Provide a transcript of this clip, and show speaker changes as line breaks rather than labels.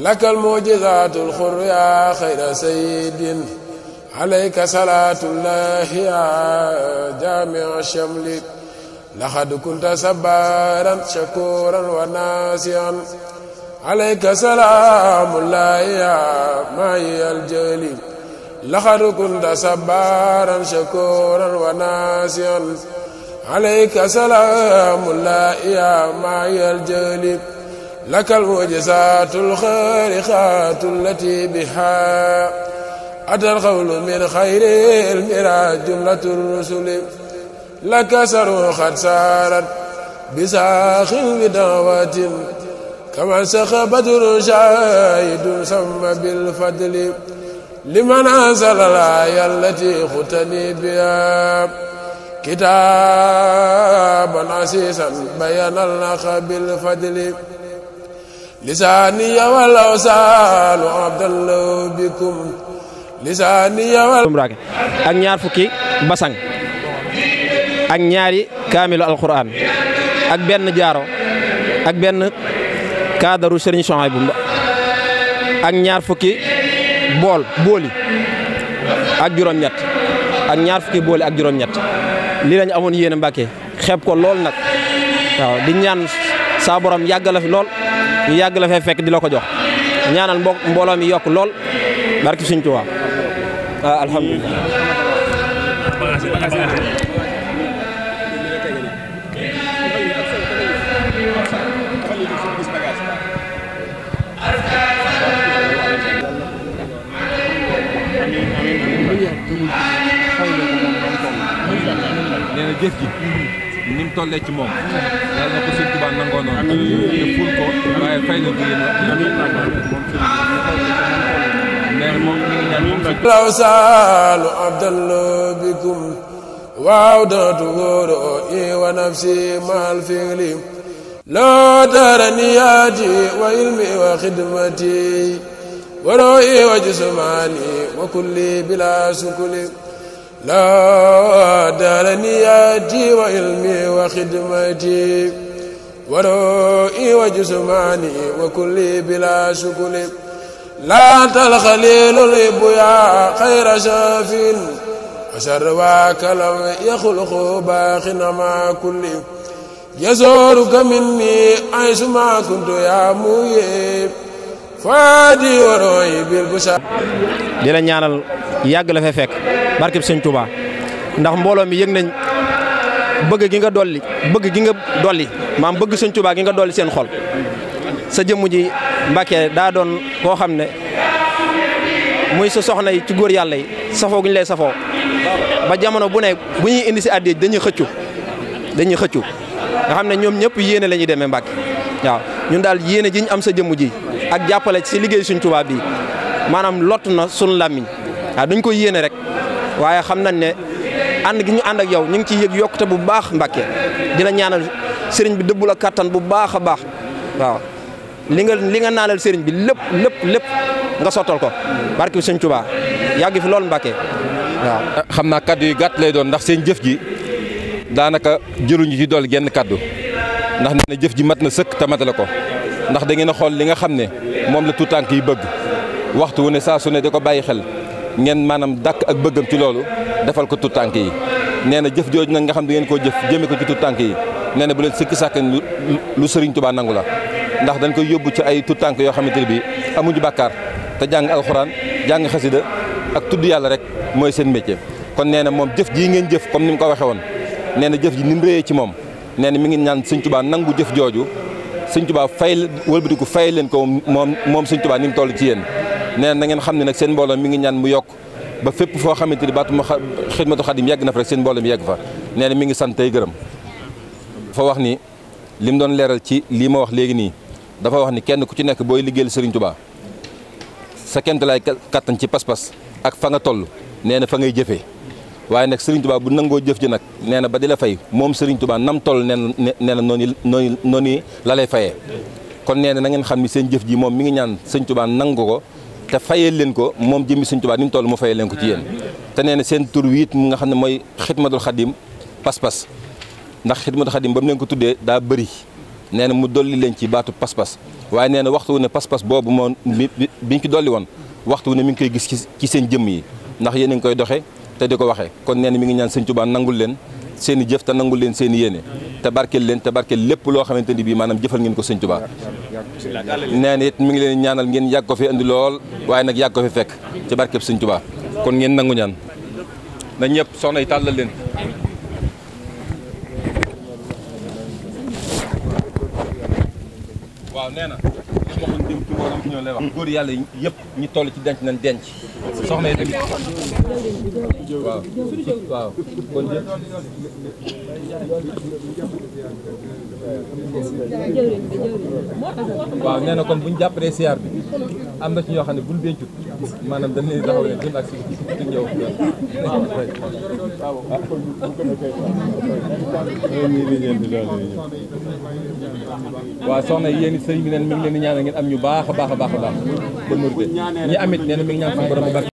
لك المعجزات الخر يا خير سيد عليك صلاة الله يا جامع الشمل لقد كنت صبارا شكورا وناسيا عليك سلام الله يا معي الجليل لقد كنت صبارا شكورا وناسيا عليك سلام الله يا معي الجليل لك المعجزات الخارقات التي بها أتى القول من خير المرى جملة الرسل لك سروخت سارت بساخ بدعوة كما سخ بدر شاهد سمى بالفضل لمن أنزل الآية التي ختني بها كتابا عسيسا بيان الأخ بالفضل لساني والأوسال عبد الله بكم لساني
ak ñaar fukki basang ak ñaari kaamilu alquran ak benn jaaro ak benn kaadaru Serigne Souhaïbou ak ñaar fukki booli ak juróom-ñett ak ñaar fukki booli ak juróom-ñett li lañ amoon yéene Mbàkke xeeb ko lool nag waaw di ñaan saa borom yàgg la fi lool ñu yàgg la fee fekk di la ko jox ñaanal mbooloo mi yokk lool barki Sëriñ Tuubaa alhamdulilah.
nee na jëf ji ni mu tollee ci moom yàlla na ko Sëriñ Tuubaa nangoo noonu te ful ko waaye fay leen ko yéen
الأوسال عبد الله بكم وعودة غروئي ونفسي مع الفعل لا ترنياتي وعلمي وخدمتي وروئي وجسماني وكلي بلا سكل لا ترنياتي وعلمي وخدمتي وروئي وجسماني وكلي بلا سكل لا الخليل الإبويا خير شاف وشرواك لم يخلق باخنا مع كل يزورك مني عيش ما كنت يا مويب فادي وروي بالبشار
di la ñaanal yàgg la fee fekk barkeb Sëñ Tuubaa ndax mbooloo mi yëg nañ bëgg gi nga dolli maam bëgg Sëñ Tuubaa gi nga dolli seen xol sa jëmm ji Mbàkke daa doon koo xam ne muy sa soxna yi ci góor yàlla yi safoo gu ñu lay safoo ba jamono bu ne bu ñuy indi si àddiya dañuy xëccu nga xam ne ñoom ñëpp yéene la ñuy demee Mbàkke waaw ñun daal yéene ji ñu am sa jëmm ji ak jàppale ci liggéey Sëñ Tuubaa bi maanaam lott na sunu làmmiñ waaw duñ ko yéene rek waaye xam nañ ne ànd gi ñu ànd ak yow ñu ngi ciy yëg yokkute bu baax Mbàkke dina ñaanal sëriñ bi dëbbul ak kattan bu baax a baax waaw li nga naalal sëriñ bi lépp nga sottal ko barke Sëñ Tuubaa yàgg fi loolu Mbàkke waaw.
xam naa kaddu yu gàtt lay doon ndax seen jëf ji daanaka jëluñu ci dool genn kaddu ndax nee na jëf ji mat na sëkk te matale ko ndax da ngeen a xool li nga xam ne moom la tuutànk yi bëgg waxtu wu ne saa su ne da ko bàyyi xel ngeen maanaam dàkk ak bëggam ci loolu defal ko tuutànk yi nee na jëf jooju nag nga xam da ngeen koo jëf jëme ko ci tuutànk yi nee na bu leen sikki sàkk lu Sëriñ Tuubaa nangu la ndax dañ koy yóbbu ci ay tuutànk yoo xamante ne bii amuñu bàkkaar te jàng alxuraan jàng xasida ak tudd yàlla rek mooy seen métier. kon nee na moom jëf jii ngeen jëf comme ni mu ko waxee woon nee na jëf ji ni mu réyee ci moom nee na mi ngi ñaan Sëñ Tuubaa nangu jëf jooju Sëñ Tuubaa fay wëlbatiku fay leen ko moom Sëñ Tuubaa ni mu toll ci yéen. nee na ngeen xam ne nag seen mbooloo mi ngi ñaan mu yokk ba fépp foo xamante ni baatu Xidmatul Xaadim yegg na fa rek seen mbooloo mi yegg fa nee na mi ngi sant tey gërëm fa wax ni li mu doon leeral ci lii ma wax léegi nii dafa wax ni kenn ku ci nekk booy liggéeyal Sëriñ Tuubaa sa kent lay kattan ci pas-pas ak fa nga toll nee na fa ngay jëfee waaye nag Sëriñ Tuubaa bu nangoo jëf ji nag nee na ba di la fay moom Sëriñ Tuubaa nam toll nee na noonu la lay fayee kon nee na na ngeen xam ni seen jëf ji moom mi ngi ñaan Sëriñ Tuubaa nangu ko te fayee leen ko moom jëmmi Sëriñ Tuubaa ni mu toll mu fayee leen ko ci yéen te nee na seen tur wi it mu nga xam ne mooy Xidmatul Xaadim pas-pas ndax Xidmatul Xaadim ba mu leen ko tuddee daa bëri nee na mu dolli leen ci baatu pas-pas waaye nee na waxtu wu ne pas-pas boobu moo biñ ci dolli woon waxtu wu ne mi ngi koy gis ci seen jëmm yi ndax yéen a ngi koy doxee te di ko waxee kon nee na mi ngi ñaan sëñ Tuubaa nangul leen seen i jëf te nangul leen seen i yéene te barkeel leen te barkeel lépp loo xamante ni bii maanaam jëfal ngeen ko sëñ Tuubaa nee na it mi ngi leen ñaanal ngeen yàgg ko fi andi lool waaye nag yàgg ko fi fekk ci barkeb sëñ Tuubaa kon ngeen nangu ñaan na ñëpp soxna yi tàllal leen waaw nee na li ma waxoon dem ci mbooloo fi ñëw lay wax góor yàlla yëpp ñi toll ci denc nañ denc soxna yi tamit waaw waaw kon waaw nee na kon bu ñu jàppalee siyaar bi am na ci ñoo xam ne buñ dencut maanaam dañ leen taxaw leen jëm ak si ñëw waaw soxna yi yéen sëriñ bi neen mi ngi leen di ñaanal ngeen am ñu baax a baax a baax a baax kon ñi amit nee na mi ngi ñaan suñu borom